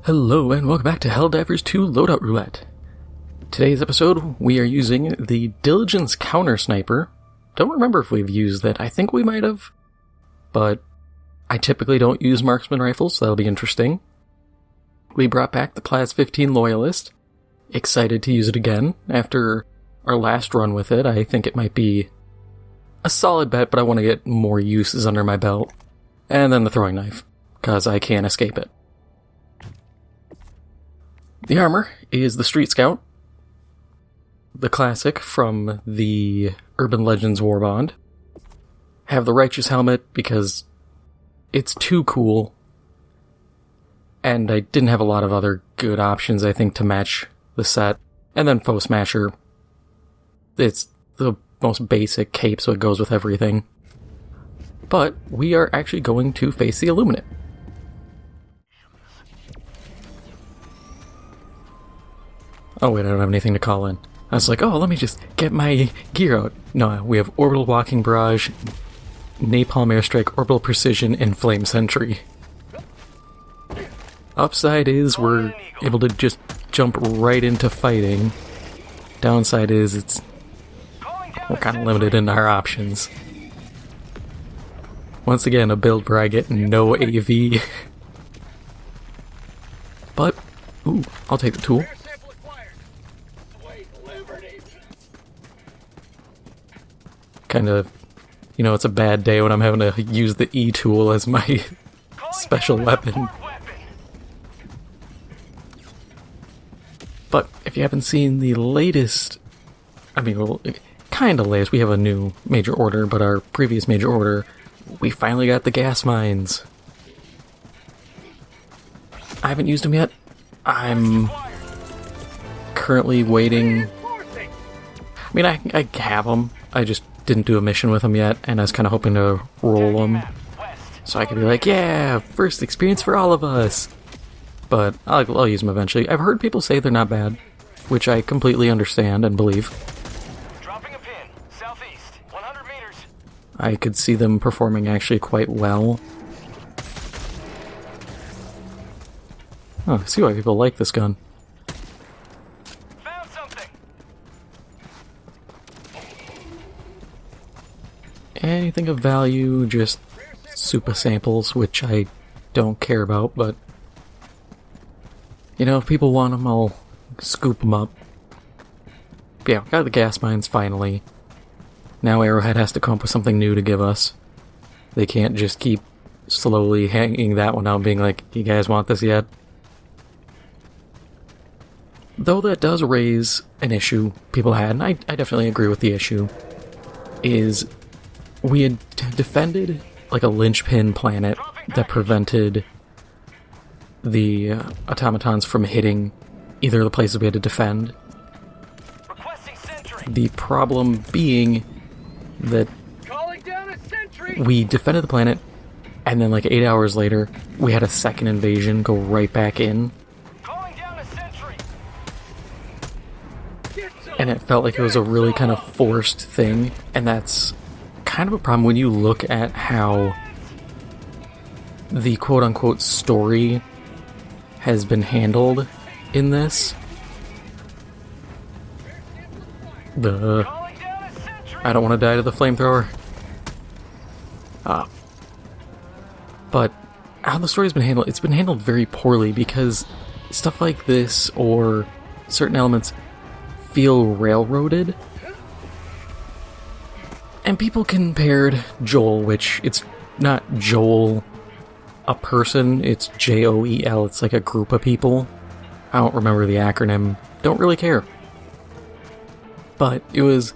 Hello and welcome back to Helldivers 2 Loadout Roulette. Today's episode, we are using the Diligence Counter Sniper. Don't remember if we've used that. I think we might have. But I typically don't use marksman rifles, so that'll be interesting. We brought back the Plas 15 Loyalist. Excited to use it again. After our last run with it, I think it might be a solid bet, but I want to get more uses under my belt. And then the throwing knife, because I can't escape it. The armor is the Street Scout, the classic from the Urban Legends Warbond. Have the Righteous Helmet because it's too cool, and I didn't have a lot of other good options, I think, to match the set. And then Foe Smasher. It's the most basic cape, so it goes with everything. But we are actually going to face the Illuminate. Oh wait, I don't have anything to call in. I was like, oh, let me just get my gear out. No, we have Orbital Walking Barrage, Napalm Airstrike, Orbital Precision, and Flame Sentry. Upside is we're able to just jump right into fighting. Downside is we're kind of limited in our options. Once again, a build where I get no AV. But, ooh, I'll take the tool. Kind of, you know, it's a bad day when I'm having to use the E tool as my special weapon. But if you haven't seen the latest, well, kind of latest, we have a new major order, but our previous major order, we finally got the gas mines. I haven't used them yet. I'm currently waiting. I have them. I just didn't do a mission with them yet, and I was kind of hoping to roll them so I could be like, yeah, first experience for all of us. But I'll use them eventually. I've heard people say they're not bad, which I completely understand and believe. Dropping a pin, southeast, 100 meters. I could see them performing actually quite well. Oh, I see why people like this gun. Found something. Anything of value, just super samples, which I don't care about, but you know, if people want them, I'll scoop them up. But yeah, got the gas mines finally. Now Arrowhead has to come up with something new to give us. They can't just keep slowly hanging that one out being like, you guys want this yet? Though that does raise an issue people had, and I definitely agree with the issue, is we had defended like a linchpin planet that prevented the automatons from hitting either of the places we had to defend. The problem being that we defended the planet, and then like 8 hours later, we had a second invasion go right back in. And it felt like it was a really kind of forced thing, and that's kind of a problem when you look at how the quote-unquote story has been handled in this. I don't want to die to the flamethrower. But how the story's been handled, it's been handled very poorly because stuff like this or certain elements feel railroaded. And people compared Joel, which it's not Joel a person, it's Joel, it's like a group of people. I don't remember the acronym, don't really care. But it was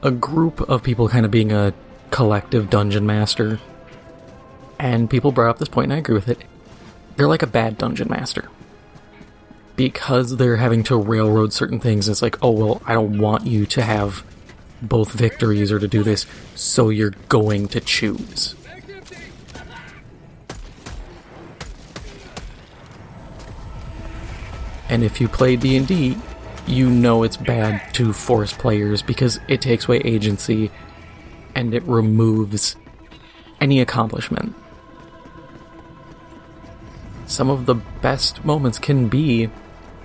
a group of people kind of being a collective dungeon master. And people brought up this point, and I agree with it. They're like a bad dungeon master. Because they're having to railroad certain things, it's like, oh, well, I don't want you to have both victories or to do this, so you're going to choose. And if you play D&D, you know it's bad to force players because it takes away agency and it removes any accomplishment. some of the best moments can be,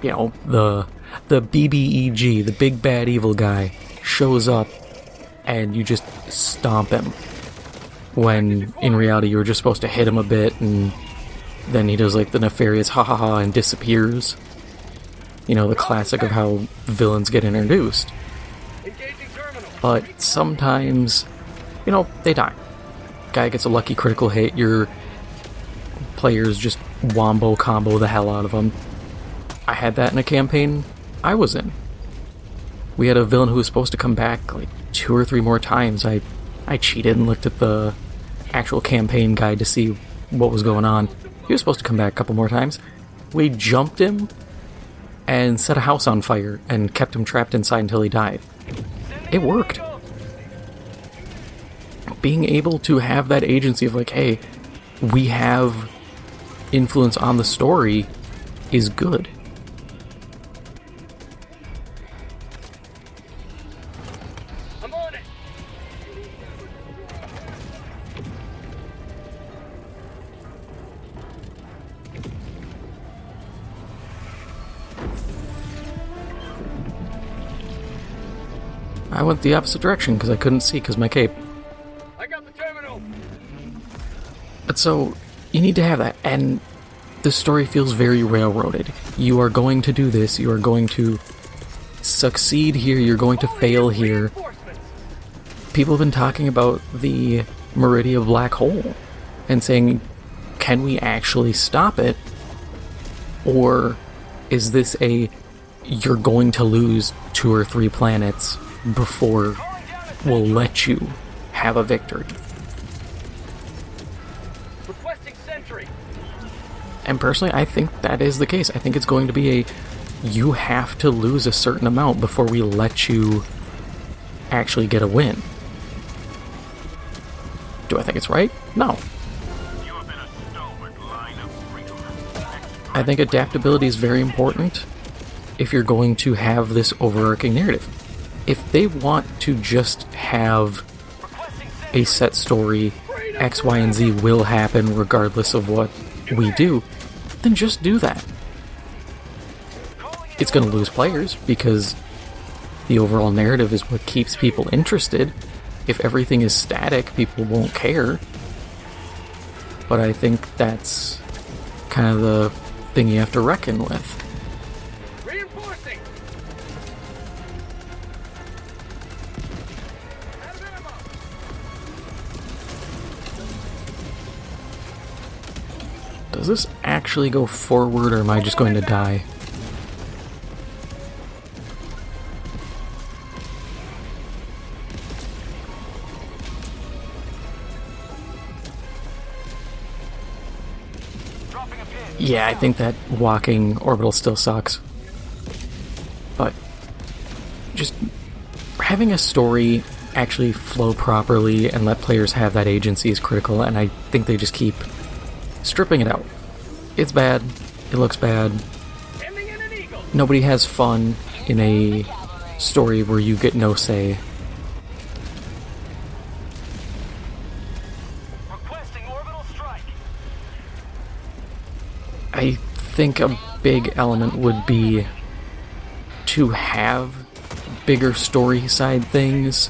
you know, the BBEG, the big bad evil guy, shows up and you just stomp him. When in reality you were just supposed to hit him a bit, and then he does like the nefarious ha ha ha and disappears. You know, the classic of how villains get introduced. But sometimes, you know, they die. Guy gets a lucky critical hit, your players just wombo combo the hell out of him. I had that in a campaign I was in. We had a villain who was supposed to come back like 2 or 3 more times. I cheated and looked at the actual campaign guide to see what was going on. He was supposed to come back a couple more times. We jumped him and set a house on fire and kept him trapped inside until he died. It worked. Being able to have that agency of like, hey, we have influence on the story is good. I'm on it. I went the opposite direction because I couldn't see because my cape. I got the terminal. But so, you need to have that, and the story feels very railroaded. You are going to do this, you are going to succeed here, you're going to fail here. People have been talking about the Meridia black hole, and saying, can we actually stop it? Or is this a, you're going to lose 2 or 3 planets before we'll let you have a victory? Requesting sentry. And personally, I think that is the case. I think it's going to be a, you have to lose a certain amount before we let you actually get a win. Do I think it's right? No. I think adaptability is very important if you're going to have this overarching narrative. If they want to just have a set story, X, Y, and Z will happen regardless of what we do, then just do that. It's going to lose players because the overall narrative is what keeps people interested. If everything is static, people won't care. But I think that's kind of the thing you have to reckon with. Reinforcing. Does this actually go forward, or am I just going to die? Yeah, I think that walking orbital still sucks. But just having a story actually flow properly and let players have that agency is critical, and I think they just keep stripping it out. It's bad. It looks bad. Nobody has fun in a story where you get no say. I think a big element would be to have bigger story side things,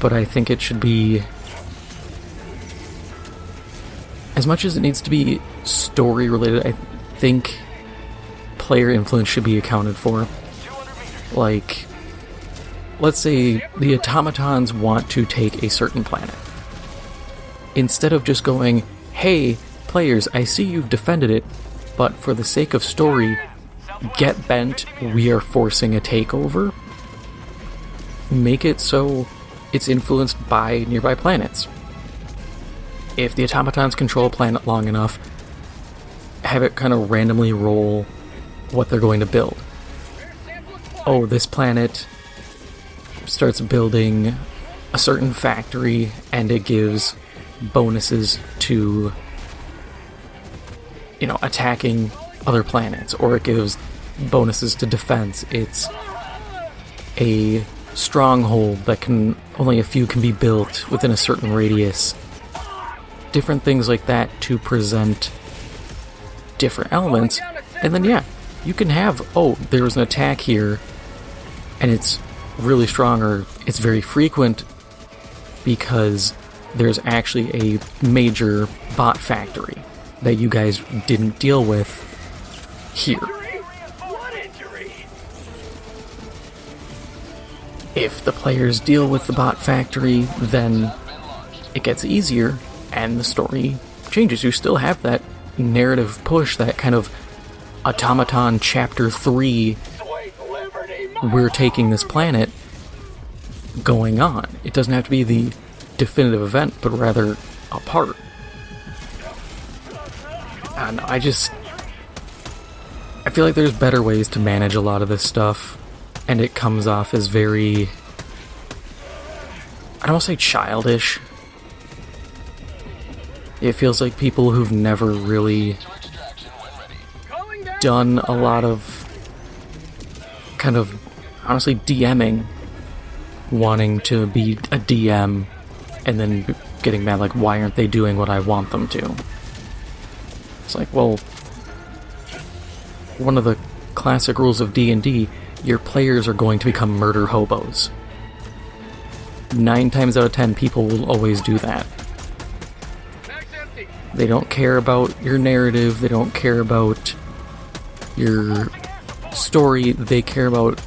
but I think it should be, as much as it needs to be story related, I think player influence should be accounted for. Like, let's say the automatons want to take a certain planet. Instead of just going, hey, players, I see you've defended it, but for the sake of story, get bent, we are forcing a takeover. Make it so it's influenced by nearby planets. If the automatons control a planet long enough, have it kind of randomly roll what they're going to build. Oh, this planet starts building a certain factory, and it gives bonuses to, you know, attacking other planets, or it gives bonuses to defense. It's a stronghold that can only a few can be built within a certain radius. different things like that to present different elements. And then, yeah, you can have, oh, there's an attack here, and it's really strong, or it's very frequent because there's actually a major bot factory that you guys didn't deal with here. If the players deal with the bot factory, then it gets easier and the story changes. You still have that narrative push, that kind of automaton chapter 3, we're taking this planet, going on. It doesn't have to be the definitive event, but rather a part. And I feel like there's better ways to manage a lot of this stuff, and it comes off as very, I don't want to say childish. It feels like people who've never really done a lot of kind of, honestly, DMing, wanting to be a DM, and then getting mad like, why aren't they doing what I want them to? It's like, well, one of the classic rules of D&D, your players are going to become murder hobos. 9 times out of 10, people will always do that. They don't care about your narrative, they don't care about your story, they care about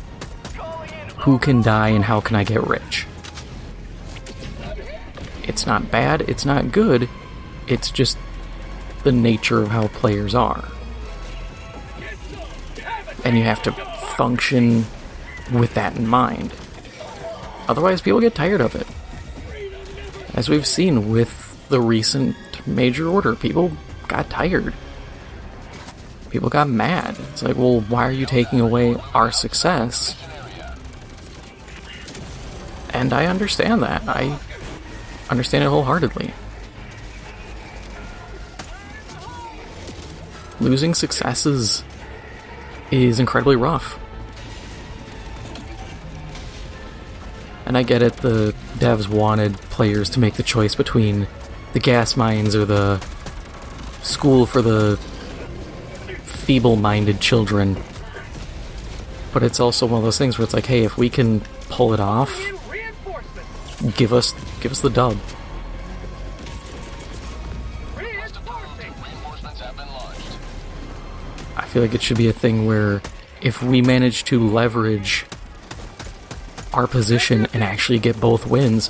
who can die and how can I get rich. It's not bad, it's not good, it's just the nature of how players are. And you have to function with that in mind. Otherwise, people get tired of it. As we've seen with the recent major order, people got tired. People got mad. It's like, well, why are you taking away our success? And I understand that. I understand it wholeheartedly. Losing successes is incredibly rough. And I get it, the devs wanted players to make the choice between the gas mines or the school for the feeble-minded children. But it's also one of those things where it's like, hey, if we can pull it off, give us the dub. I feel like it should be a thing where if we manage to leverage our position and actually get both wins,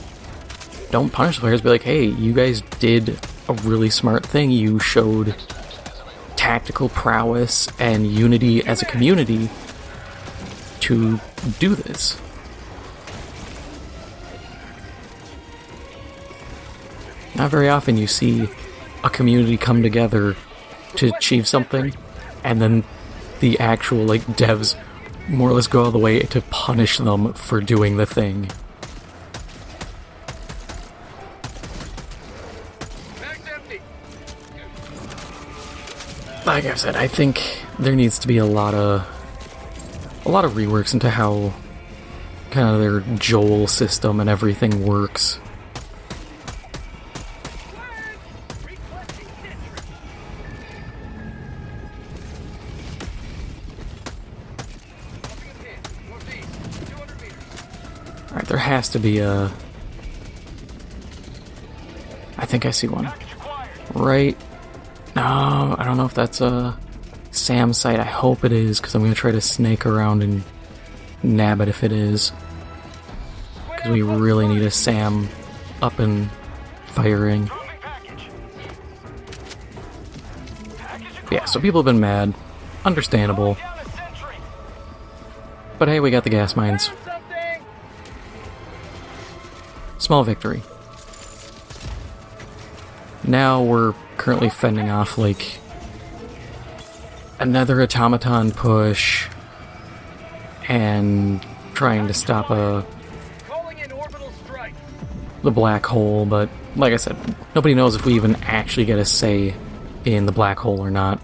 don't punish the players. Be like, hey, you guys did a really smart thing. You showed tactical prowess and unity as a community to do this. Not very often you see a community come together to achieve something, and then the actual, like, devs more or less go all the way to punish them for doing the thing. Like I said, I think there needs to be a lot of reworks into how kind of their Joel system and everything works. Alright, there has to be a... I think I see one. Right... No, I don't know if that's a SAM site. I hope it is, because I'm going to try to snake around and nab it if it is. Because we really need a SAM up and firing. Yeah, so people have been mad. Understandable. But hey, we got the gas mines. Small victory. Now we're currently fending off, like, another automaton push and trying to stop the black hole, but like I said, nobody knows if we even actually get a say in the black hole or not.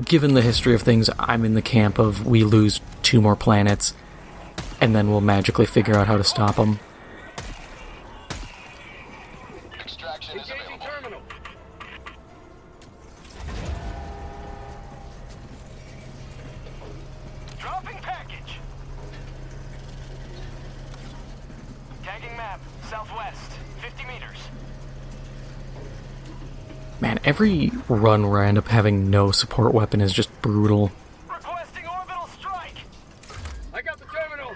Given the history of things, I'm in the camp of we lose 2 more planets and then we'll magically figure out how to stop them. is available. Terminal. Dropping package. Tagging map, southwest, 50 meters. Man, every run where I end up having no support weapon is just brutal. Requesting orbital strike. I got the terminal.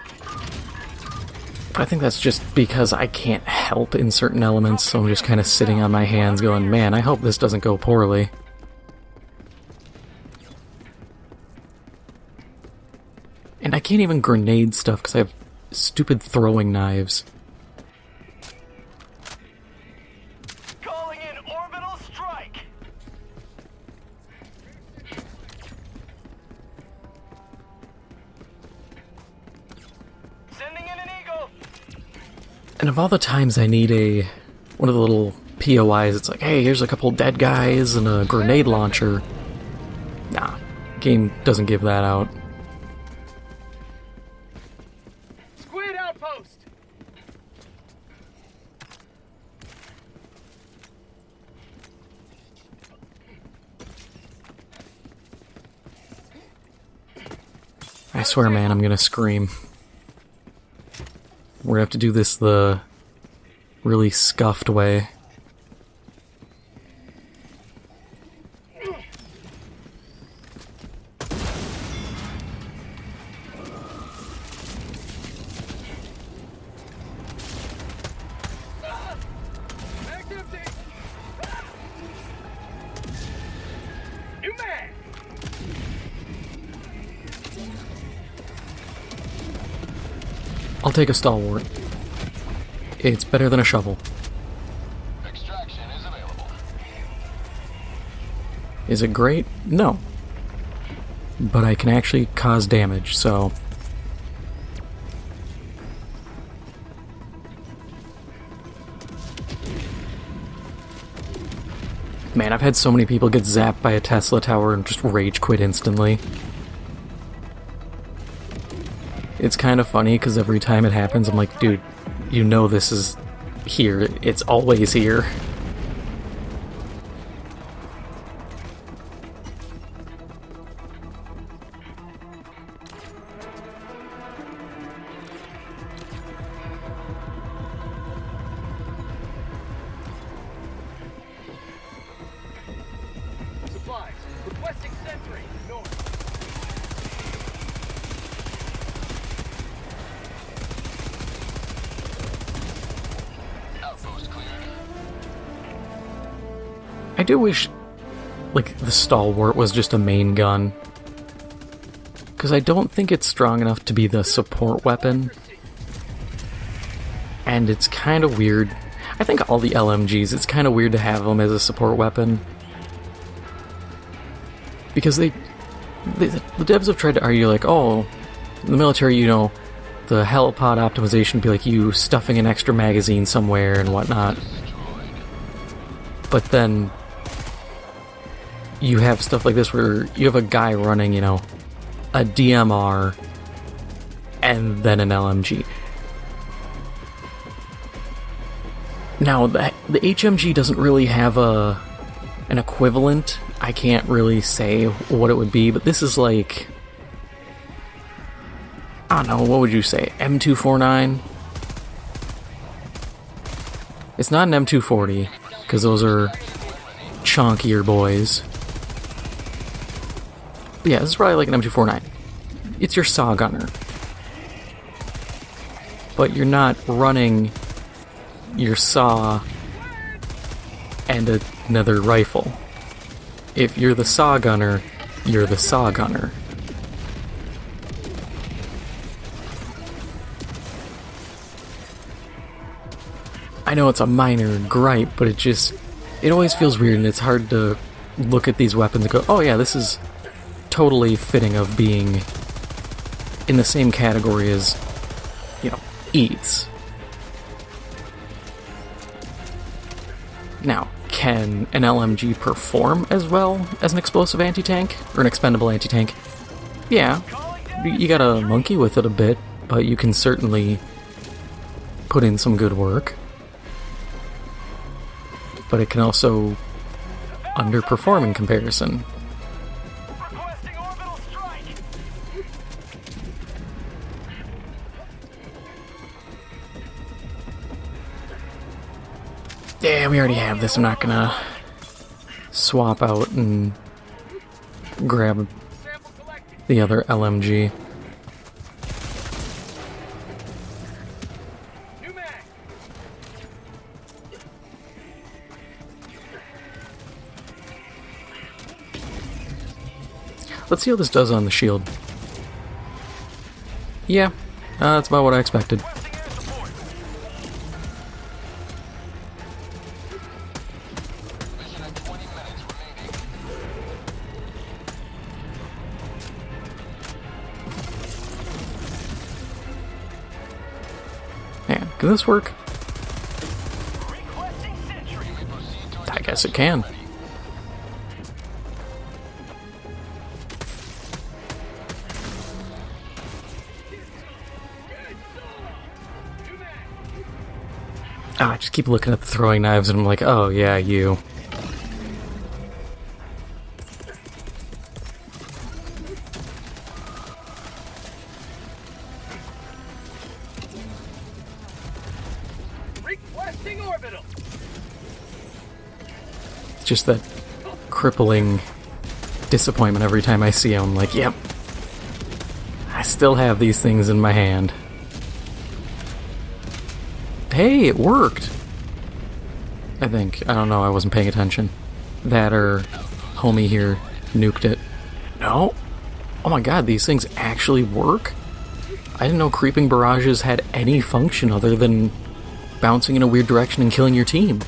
I think that's just because I can't help in certain elements, so I'm just kind of sitting on my hands going, man, I hope this doesn't go poorly. And I can't even grenade stuff because I have stupid throwing knives. Calling in orbital strike. Sending in an eagle. And of all the times I need one of the little POIs, it's like, hey, here's a couple dead guys and a grenade launcher. Nah, game doesn't give that out. Squid outpost. I swear, man, I'm gonna scream. We're gonna have to do this the really scuffed way. New mag. I'll take a stalwart. It's better than a shovel. Extraction is available. Is it great? No. But I can actually cause damage, so... Man, I've had so many people get zapped by a Tesla tower and just rage quit instantly. It's kind of funny, because every time it happens, I'm like, dude, you know this is here. It's always here. Supplies. Requesting sentry. North. Outpost cleared. I do wish, like, the stalwart was just a main gun. Because I don't think it's strong enough to be the support weapon. And it's kind of weird. I think all the LMGs, it's kind of weird to have them as a support weapon. Because the devs have tried to argue, like, oh, in the military, you know, the helipod optimization would be like you stuffing an extra magazine somewhere and whatnot. But then you have stuff like this where you have a guy running, you know, a DMR and then an LMG. Now, the HMG doesn't really have an equivalent. I can't really say what it would be, but this is like... I don't know, what would you say? M249? It's not an M240, because those are chunkier boys. But yeah, this is probably like an M249. It's your saw gunner. But you're not running your saw and another rifle. If you're the saw gunner, you're the saw gunner. I know it's a minor gripe, but it always feels weird, and it's hard to look at these weapons and go, oh yeah, this is totally fitting of being in the same category as, you know, eats. Now, can an LMG perform as well as an explosive anti-tank? Or an expendable anti-tank? Yeah. You gotta monkey with it a bit, but you can certainly put in some good work. but it can also underperform in comparison. Requesting orbital strike. Yeah, we already have this. I'm not gonna swap out and grab Sample collected. the other LMG. New mag. Let's see how this does on the shield. Yeah, that's about what I expected. Requesting air support. Mission at 20 minutes remaining. Man, can this work? Requesting sentry. I guess it can. I just keep looking at the throwing knives and I'm like, oh yeah, you. Requesting orbital. It's just that crippling disappointment every time I see him. I'm like, yep. I still have these things in my hand. Hey, it worked! I think. I don't know, I wasn't paying attention. That or homie here nuked it. No? Oh my god, these things actually work? I didn't know creeping barrages had any function other than bouncing in a weird direction and killing your team.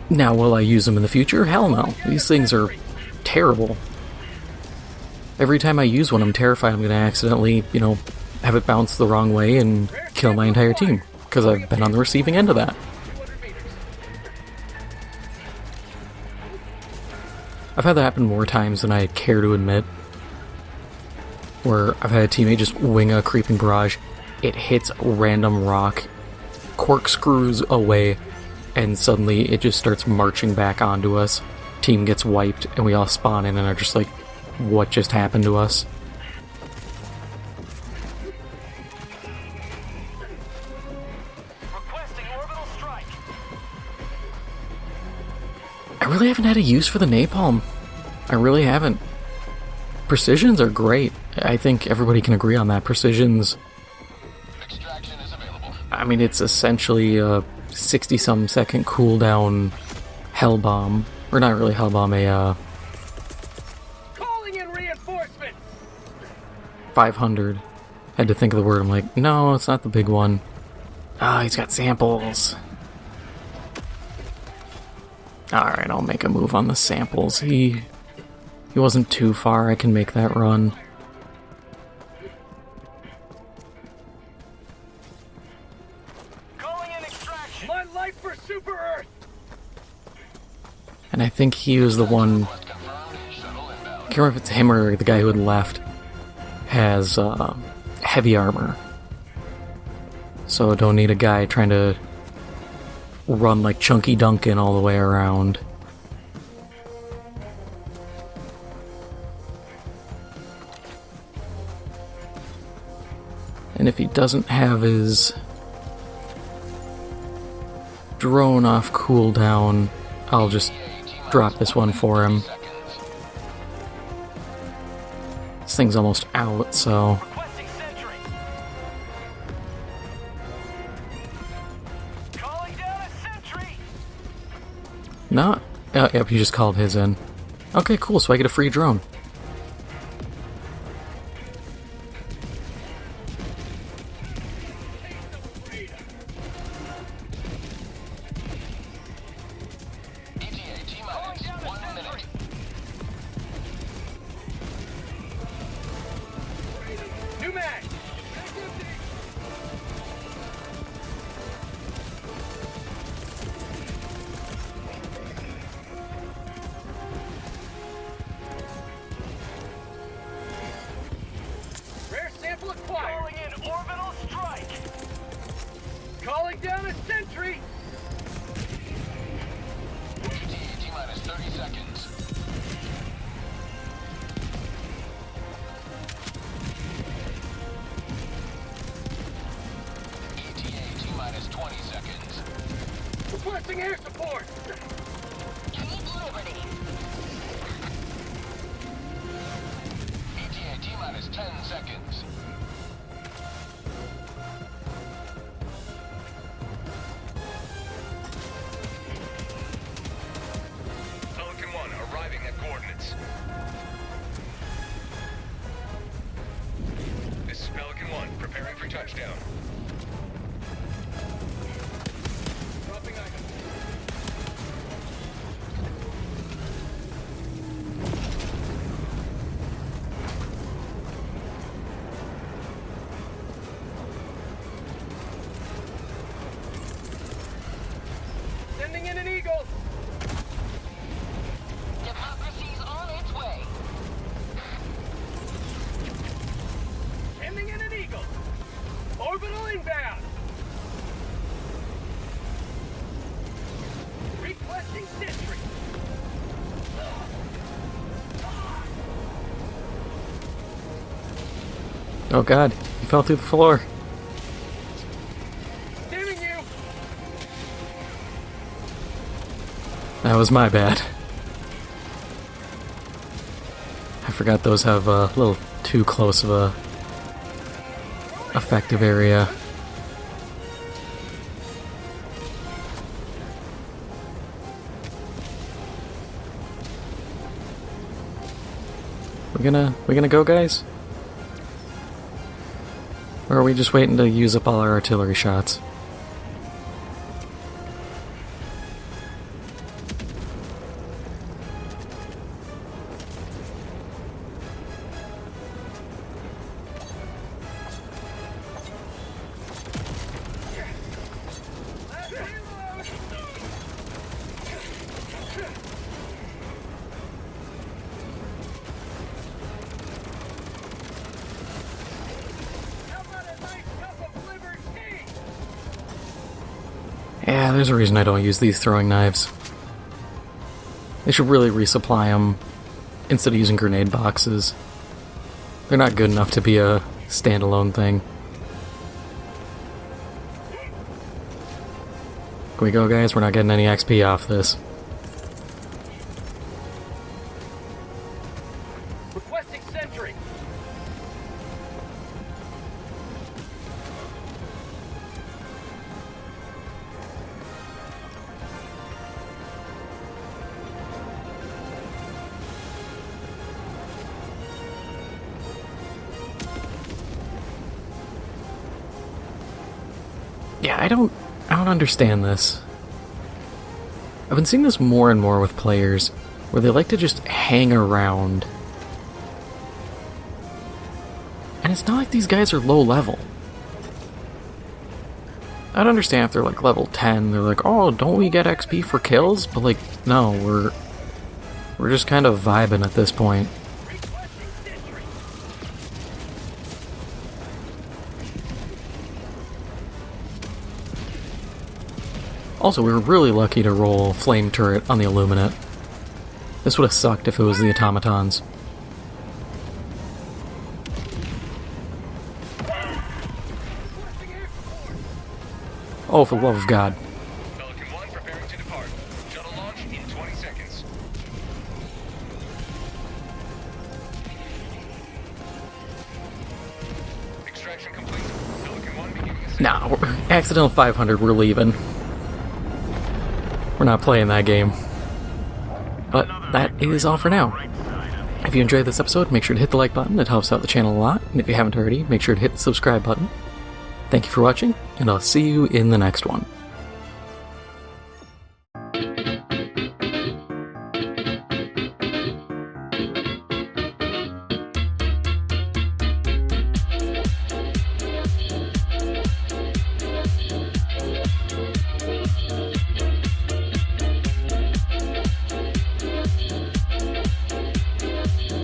Now, will I use them in the future? Hell no. These things are terrible. Every time I use one, I'm terrified I'm going to accidentally, have it bounce the wrong way and kill my entire team. Because I've been on the receiving end of that. 200 meters. I've had that happen more times than I care to admit. Where I've had a teammate just wing a creeping barrage, it hits random rock, corkscrews away, and suddenly it just starts marching back onto us. Team gets wiped, and we all spawn in and are just like, what just happened to us? Requesting orbital strike. I really haven't had a use for the napalm. I really haven't. Precisions are great. I think everybody can agree on that. Precisions, Extraction is available. I mean, it's essentially a 60-some second cooldown hell bomb. Or not really hell bomb, a Calling in reinforcements. 500. Had to think of the word. I'm like, no, it's not the big one. Ah, he's got samples. Alright, I'll make a move on the samples. He wasn't too far. I can make that run. Calling in extraction. My life for Super Earth. And I think he was the one, I can't remember if it's him or the guy who had left, has heavy armor. So don't need a guy trying to run like Chunky Duncan all the way around. And if he doesn't have his drone off cooldown, I'll just drop this one for him. This thing's almost out, so... Requesting sentry. Calling down a sentry. No. Yep, he just called his in. Okay, cool, so I get a free drone. New mag. Bring down a sentry! ETA T-minus 30 seconds. ETA T-minus 20 seconds. Requesting air support! Take liberty. ETA T-minus 10 seconds. Pelican 1 arriving at coordinates. This is Pelican 1, preparing for touchdown. Dropping item. Sending in an eagle! Democracy's on its way. Sending in an eagle! Orbital inbound! Requesting sentry! Oh god, he fell through the floor. Damning you! That was my bad. I forgot those have a little too close of a effective area. We gonna go, guys? Or are we just waiting to use up all our artillery shots? Last reload! How about a nice cup of liver tea? Yeah, there's a reason I don't use these throwing knives. They should really resupply them instead of using grenade boxes. They're not good enough to be a standalone thing. Can we go, guys? We're not getting any XP off this. Requesting sentry! Yeah, I don't understand this. I've been seeing this more and more with players, where they like to just hang around. And it's not like these guys are low level. I'd understand if they're like level 10, they're like, oh, don't we get XP for kills? But like, no, we're just kind of vibing at this point. Requesting sentry! Also, we were really lucky to roll Flame Turret on the Illuminate. This would have sucked if it was the automatons. Requesting air support! Oh, for the love of God. Pelican 1 preparing to depart. Shuttle launch in 20 seconds. Extraction complete. Pelican 1 beginning ascent. Nah, accidental 500, we're leaving. We're not playing that game. But that is all for now. If you enjoyed this episode, make sure to hit the like button, it helps out the channel a lot. And if you haven't already, make sure to hit the subscribe button. Thank you for watching, and I'll see you in the next one.